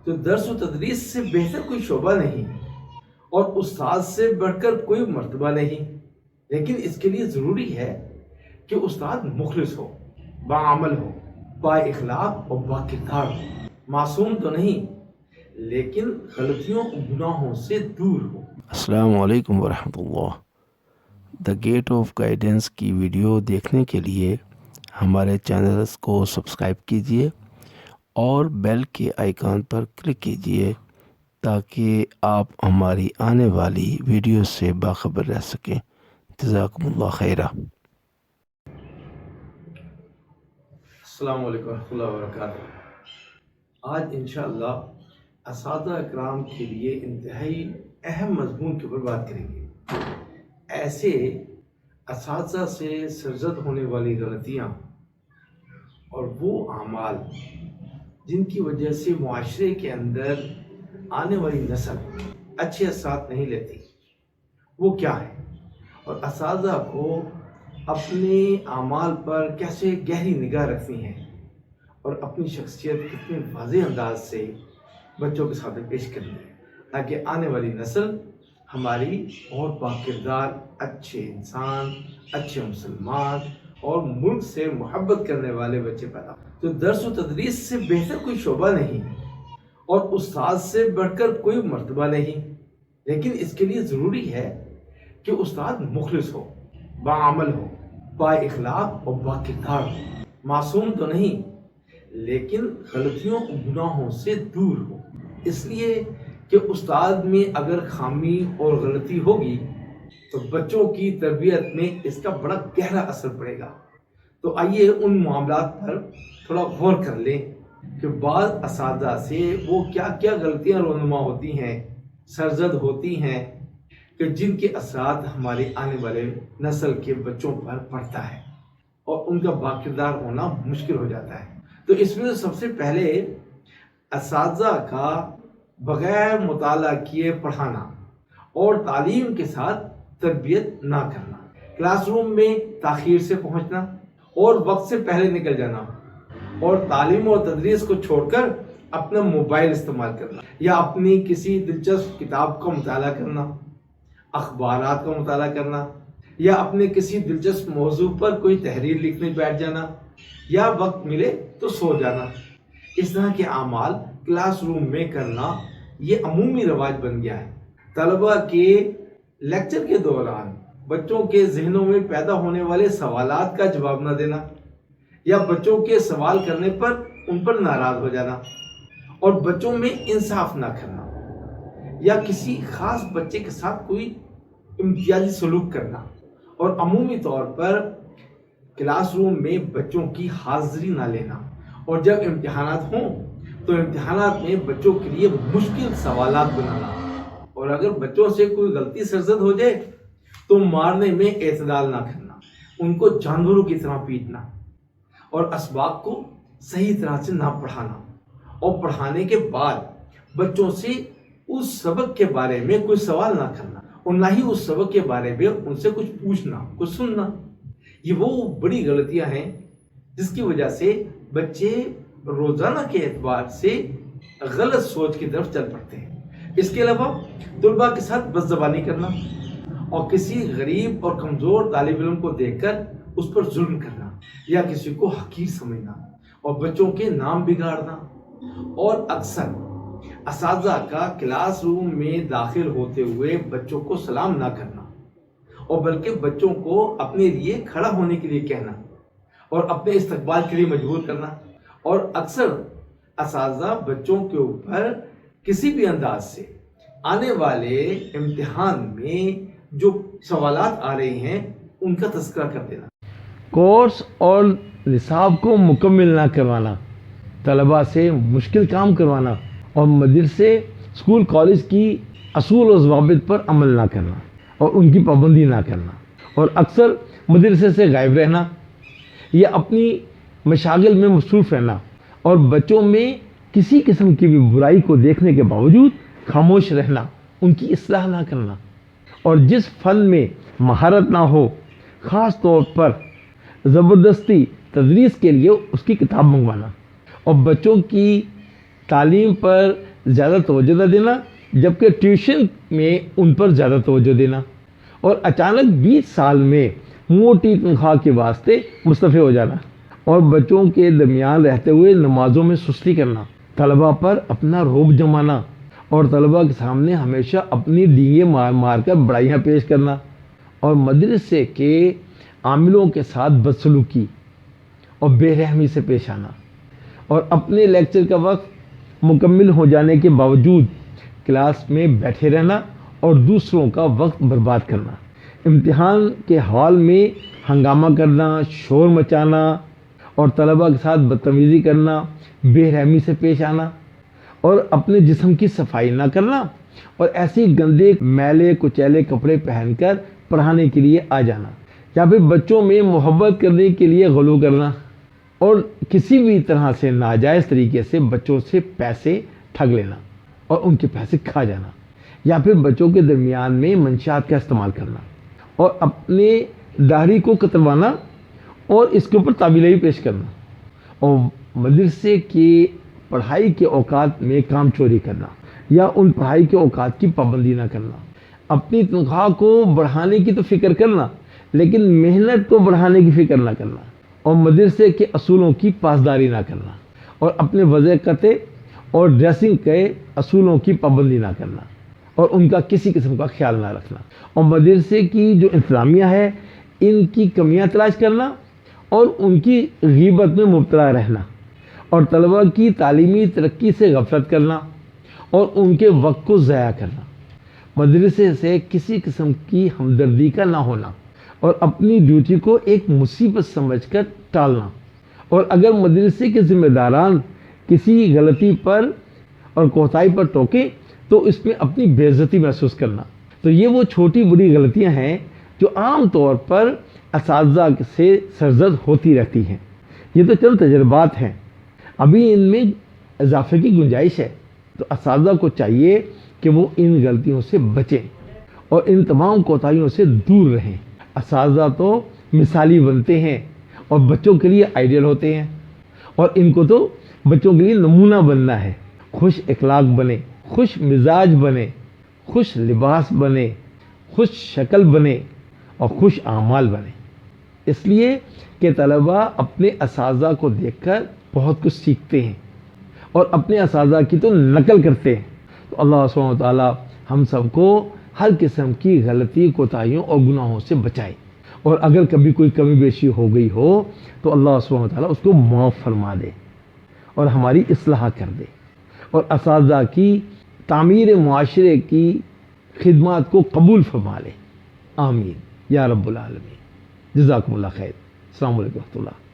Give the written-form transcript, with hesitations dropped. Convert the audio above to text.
تو درس و تدریس سے بہتر کوئی شعبہ نہیں اور استاد سے بڑھ کر کوئی مرتبہ نہیں، لیکن اس کے لیے ضروری ہے کہ استاد مخلص ہو، باعمل ہو، با اخلاق اور با کردار ہو، معصوم تو نہیں لیکن غلطیوں اور گناہوں سے دور ہو۔ السلام علیکم ورحمۃ اللہ۔ دا گیٹ آف گائیڈنس کی ویڈیو دیکھنے کے لیے ہمارے چینلز کو سبسکرائب کیجیے اور بیل کے آئیکن پر کلک کیجیے تاکہ آپ ہماری آنے والی ویڈیو سے باخبر رہ سکیں۔ جزاکم اللہ خیرہ۔ السلام علیکم ورحمۃ اللہ وبرکاتہ۔ آج انشاءاللہ اساتذہ اکرام کے لیے انتہائی اہم مضمون کے اوپر بات کریں گے۔ ایسے اساتذہ سے سرزد ہونے والی غلطیاں اور وہ اعمال جن کی وجہ سے معاشرے کے اندر آنے والی نسل اچھے اثرات نہیں لیتی، وہ کیا ہے، اور اساتذہ کو اپنے اعمال پر کیسے گہری نگاہ رکھنی ہے اور اپنی شخصیت کتنے واضح انداز سے بچوں کے سامنے پیش کرنی ہے تاکہ آنے والی نسل ہماری بہت باکردار اچھے انسان، اچھے مسلمان اور ملک سے محبت کرنے والے بچے پیدا ہوں۔ تو درس و تدریس سے بہتر کوئی شعبہ نہیں اور استاد سے بڑھ کر کوئی مرتبہ نہیں، لیکن اس کے لیے ضروری ہے کہ استاد مخلص ہو، باعمل ہو، با اخلاق اور با کردار ہو، معصوم تو نہیں لیکن غلطیوں اور گناہوں سے دور ہو۔ اس لیے کہ استاد میں اگر خامی اور غلطی ہوگی تو بچوں کی تربیت میں اس کا بڑا گہرا اثر پڑے گا۔ تو آئیے ان معاملات پر تھوڑا غور کر لیں کہ بعض اساتذہ سے وہ کیا کیا غلطیاں رونما ہوتی ہیں، سرزد ہوتی ہیں کہ جن کے اثرات ہمارے آنے والے نسل کے بچوں پر پڑتا ہے اور ان کا باکردار ہونا مشکل ہو جاتا ہے۔ تو اس میں سب سے پہلے اساتذہ کا بغیر مطالعہ کیے پڑھانا اور تعلیم کے ساتھ تربیت نہ کرنا، کلاس روم میں تاخیر سے پہنچنا اور وقت سے پہلے نکل جانا، اور تعلیم اور تدریس کو چھوڑ کر اپنا موبائل استعمال کرنا یا اپنی کسی دلچسپ کتاب کا مطالعہ کرنا، اخبارات کا مطالعہ کرنا یا اپنے کسی دلچسپ موضوع پر کوئی تحریر لکھنے بیٹھ جانا یا وقت ملے تو سو جانا۔ اس طرح کے اعمال کلاس روم میں کرنا یہ عمومی رواج بن گیا ہے۔ طلبہ کے لیکچر کے دوران بچوں کے ذہنوں میں پیدا ہونے والے سوالات کا جواب نہ دینا یا بچوں کے سوال کرنے پر ان پر ناراض ہو جانا اور بچوں میں انصاف نہ کرنا یا کسی خاص بچے کے ساتھ کوئی امتیازی سلوک کرنا، اور عمومی طور پر کلاس روم میں بچوں کی حاضری نہ لینا، اور جب امتحانات ہوں تو امتحانات میں بچوں کے لیے مشکل سوالات بنانا، اور اگر بچوں سے کوئی غلطی سرزد ہو جائے تو مارنے میں اعتدال نہ کرنا، ان کو جانوروں کی طرح پیٹنا اور اسباق کو صحیح طرح سے نہ پڑھانا، اور پڑھانے کے بعد بچوں سے اس سبق کے بارے میں کوئی سوال نہ کرنا اور نہ ہی اس سبق کے بارے میں ان سے کچھ پوچھنا، کچھ سننا۔ یہ وہ بڑی غلطیاں ہیں جس کی وجہ سے بچے روزانہ کے اعتبار سے غلط سوچ کی طرف چل پڑتے ہیں۔ اس کے علاوہ طلباء کے ساتھ بد زبانی کرنا اور کسی غریب اور کمزور طالب علم کو دیکھ کر اس پر ظلم کرنا یا کسی کو حقیر سمجھنا اور بچوں کے نام بگاڑنا، اور اکثر اساتذہ کا کلاس روم میں داخل ہوتے ہوئے بچوں کو سلام نہ کرنا اور بلکہ بچوں کو اپنے لیے کھڑا ہونے کے لیے کہنا اور اپنے استقبال کے لیے مجبور کرنا، اور اکثر اساتذہ بچوں کے اوپر کسی بھی انداز سے آنے والے امتحان میں جو سوالات آ رہے ہیں ان کا تذکرہ کر دینا۔ کورس اور نصاب کو مکمل نہ کروانا، طلباء سے مشکل کام کروانا اور مدرسے، اسکول، کالج کی اصول و ضوابط پر عمل نہ کرنا اور ان کی پابندی نہ کرنا، اور اکثر مدرسے سے غائب رہنا یا اپنی مشاغل میں مصروف رہنا، اور بچوں میں کسی قسم کی بھی برائی کو دیکھنے کے باوجود خاموش رہنا، ان کی اصلاح نہ کرنا، اور جس فن میں مہارت نہ ہو خاص طور پر زبردستی تدریس کے لیے اس کی کتاب منگوانا، اور بچوں کی تعلیم پر زیادہ توجہ نہ دینا، جبکہ ٹیوشن میں ان پر زیادہ توجہ دینا، اور اچانک 20 سال میں موٹی تنخواہ کے واسطے مستعفی ہو جانا، اور بچوں کے درمیان رہتے ہوئے نمازوں میں سستی کرنا، طلباء پر اپنا رعب جمانا، اور طلباء کے سامنے ہمیشہ اپنی ڈینگیں مار مار کر بڑائیاں پیش کرنا، اور مدرسے کے عاملوں کے ساتھ بدسلوکی اور بے رحمی سے پیش آنا، اور اپنے لیکچر کا وقت مکمل ہو جانے کے باوجود کلاس میں بیٹھے رہنا اور دوسروں کا وقت برباد کرنا، امتحان کے ہال میں ہنگامہ کرنا، شور مچانا، اور طلباء کے ساتھ بدتمیزی کرنا، بے رحمی سے پیش آنا، اور اپنے جسم کی صفائی نہ کرنا، اور ایسی گندے میلے کچیلے کپڑے پہن کر پڑھانے کے لیے آ جانا، یا پھر بچوں میں محبت کرنے کے لیے غلو کرنا، اور کسی بھی طرح سے ناجائز طریقے سے بچوں سے پیسے ٹھگ لینا اور ان کے پیسے کھا جانا، یا پھر بچوں کے درمیان میں منشیات کا استعمال کرنا، اور اپنے داڑھی کو کتروانا اور اس کے اوپر تعویلیں پیش کرنا، اور مدرسے کی پڑھائی کے اوقات میں کام چوری کرنا یا ان پڑھائی کے اوقات کی پابندی نہ کرنا، اپنی تنخواہ کو بڑھانے کی تو فکر کرنا لیکن محنت کو بڑھانے کی فکر نہ کرنا، اور مدرسے کے اصولوں کی پاسداری نہ کرنا، اور اپنے وضع قطع اور ڈریسنگ کے اصولوں کی پابندی نہ کرنا، اور ان کا کسی قسم کا خیال نہ رکھنا، اور مدرسے کی جو انتظامیہ ہے ان کی کمیاں تلاش کرنا اور ان کی غیبت میں مبتلا رہنا، اور طلباء کی تعلیمی ترقی سے غفلت کرنا اور ان کے وقت کو ضائع کرنا، مدرسے سے کسی قسم کی ہمدردی کا نہ ہونا اور اپنی ڈیوٹی کو ایک مصیبت سمجھ کر ٹالنا، اور اگر مدرسے کے ذمہ داران کسی غلطی پر اور کوتاہی پر ٹوکیں تو اس میں اپنی بے عزتی محسوس کرنا۔ تو یہ وہ چھوٹی بڑی غلطیاں ہیں جو عام طور پر اساتذہ سے سرزد ہوتی رہتی ہیں۔ یہ تو چند تجربات ہیں، ابھی ان میں اضافے کی گنجائش ہے، تو اساتذہ کو چاہیے کہ وہ ان غلطیوں سے بچیں اور ان تمام کوتاہیوں سے دور رہیں۔ اساتذہ تو مثالی بنتے ہیں اور بچوں کے لیے آئیڈیل ہوتے ہیں، اور ان کو تو بچوں کے لیے نمونہ بننا ہے۔ خوش اخلاق بنے، خوش مزاج بنے، خوش لباس بنے، خوش شکل بنے اور خوش اعمال بنے، اس لیے کہ طلباء اپنے اساتذہ کو دیکھ کر بہت کچھ سیکھتے ہیں اور اپنے اساتذہ کی تو نقل کرتے ہیں۔ تو اللہ سبحانہ و تعالیٰ ہم سب کو ہر قسم کی غلطی کوتاہیوں اور گناہوں سے بچائے، اور اگر کبھی کوئی کمی بیشی ہو گئی ہو تو اللہ سبحانہ و تعالیٰ اس کو معاف فرما دے اور ہماری اصلاح کر دے، اور اساتذہ کی تعمیر معاشرے کی خدمات کو قبول فرما لے، آمین یا رب العالمین۔ جزاکم اللہ خیر۔ السلام علیکم و رحمۃ اللہ۔